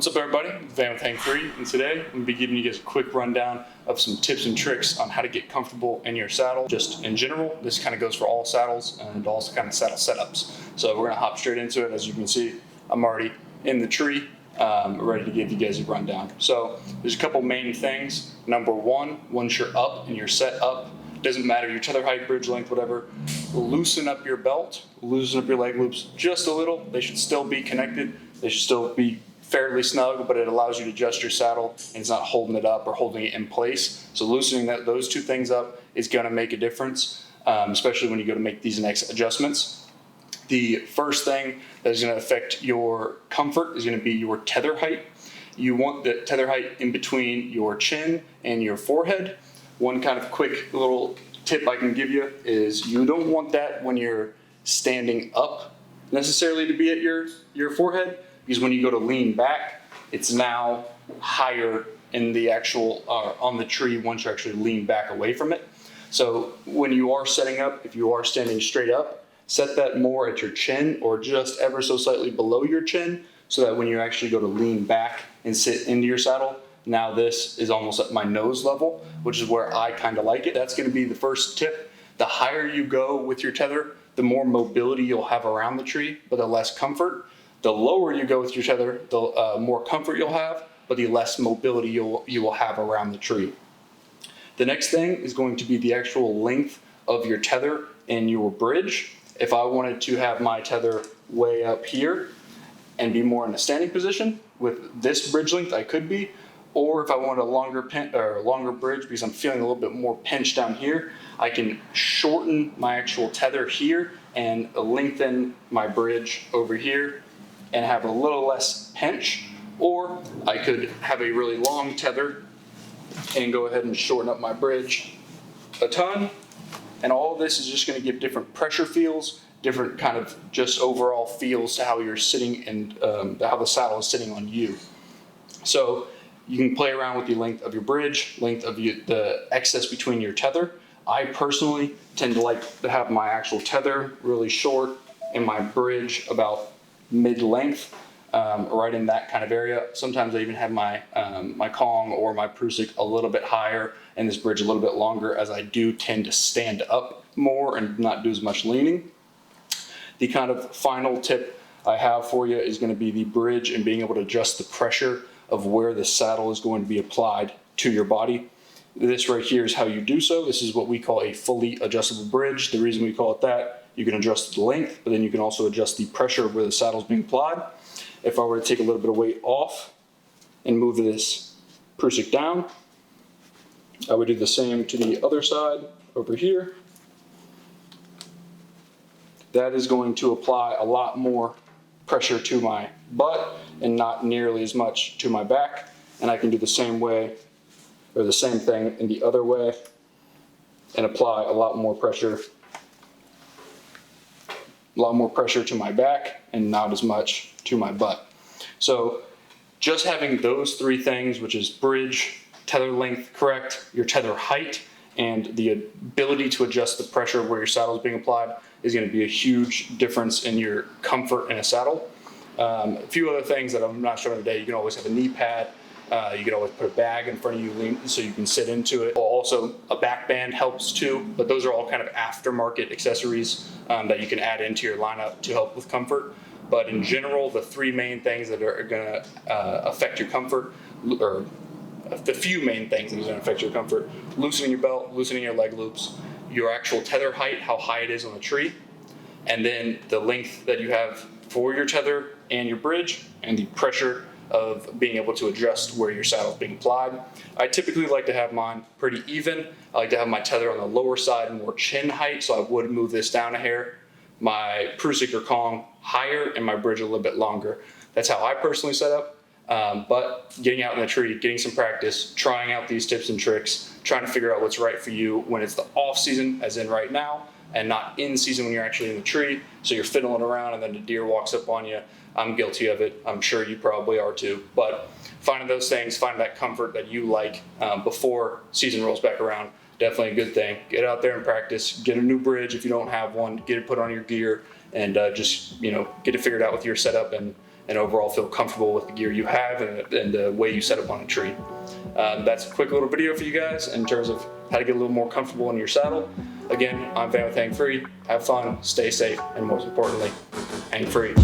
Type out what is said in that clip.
What's up, everybody? Van with Hang Free, and today I'm going to be giving you guys a quick rundown of some tips and tricks on how to get comfortable in your saddle. Just in general, this kind of goes for all saddles and also kind of saddle setups. So we're going to hop straight into it. As you can see, I'm already in the tree, ready to give you guys a rundown. So there's a couple main things. Number one, once you're up and you're set up, doesn't matter your tether height, bridge length, whatever, loosen up your belt, loosen up your leg loops just a little. They should still be connected. They should still be fairly snug, but it allows you to adjust your saddle and it's not holding it up or holding it in place. So loosening those two things up is going to make a difference, especially when you go to make these next adjustments. The first thing that is going to affect your comfort is going to be your tether height. You want the tether height in between your chin and your forehead. One kind of quick little tip I can give you is you don't want that when you're standing up necessarily to be at your forehead, because when you go to lean back, it's now higher in the actual on the tree once you actually lean back away from it. So when you are setting up, if you are standing straight up, set that more at your chin or just ever so slightly below your chin, so that when you actually go to lean back and sit into your saddle, now this is almost at my nose level, which is where I kind of like it. That's going to be the first tip. The higher you go with your tether, the more mobility you'll have around the tree, but the less comfort. The lower you go with your tether, the more comfort you'll have, but the less mobility you will have around the tree. The next thing is going to be the actual length of your tether and your bridge. If I wanted to have my tether way up here and be more in a standing position with this bridge length, I could be. Or if I want a longer bridge because I'm feeling a little bit more pinch down here, I can shorten my actual tether here and lengthen my bridge over here and have a little less pinch. Or I could have a really long tether and go ahead and shorten up my bridge a ton. And all of this is just going to give different pressure feels, different kind of just overall feels to how you're sitting and how the saddle is sitting on you. So you can play around with the length of your bridge, length of the excess between your tether. I personally tend to like to have my actual tether really short and my bridge about mid-length, right in that kind of area. Sometimes I even have my my Kong or my Prusik a little bit higher and this bridge a little bit longer, as I do tend to stand up more and not do as much leaning. The kind of final tip I have for you is going to be the bridge and being able to adjust the pressure of where the saddle is going to be applied to your body. This right here is how you do so. This is what we call a fully adjustable bridge. The reason we call it that, you can adjust the length, but then you can also adjust the pressure of where the saddle is being applied. If I were to take a little bit of weight off and move this Prusik down, I would do the same to the other side over here. That is going to apply a lot more pressure to my butt and not nearly as much to my back. And I can do the same way, or the same thing in the other way, and apply a lot more pressure to my back and not as much to my butt. So just having those three things, which is bridge, tether length correct, your tether height, and the ability to adjust the pressure of where your saddle is being applied, is going to be a huge difference in your comfort in a saddle. A few other things that I'm not showing today: you can always have a knee pad. You can always put a bag in front of you so you can sit into it. Also, a back band helps too, but those are all kind of aftermarket accessories that you can add into your lineup to help with comfort. But in general, the three main things that are going to affect your comfort, or the few main things that are going to affect your comfort: loosening your belt, loosening your leg loops, your actual tether height, how high it is on the tree, and then the length that you have for your tether and your bridge, and the pressure of being able to adjust where your saddle is being applied. I typically like to have mine pretty even. I like to have my tether on the lower side, more chin height, so I would move this down a hair. My Prusik or Kong higher, and my bridge a little bit longer. That's how I personally set up. But getting out in the tree, getting some practice, trying out these tips and tricks, trying to figure out what's right for you when it's the off season, as in right now, and not in season when you're actually in the tree. So you're fiddling around and then a deer walks up on you. I'm guilty of it. I'm sure you probably are too. But finding those things, finding that comfort that you like before season rolls back around, definitely a good thing. Get out there and practice. Get a new bridge if you don't have one. Get it put on your gear, and just get it figured out with your setup, and and overall feel comfortable with the gear you have and the way you set up on a tree. That's a quick little video for you guys in terms of how to get a little more comfortable in your saddle. Again, I'm Van with Hang Free. Have fun, stay safe, and most importantly, hang free.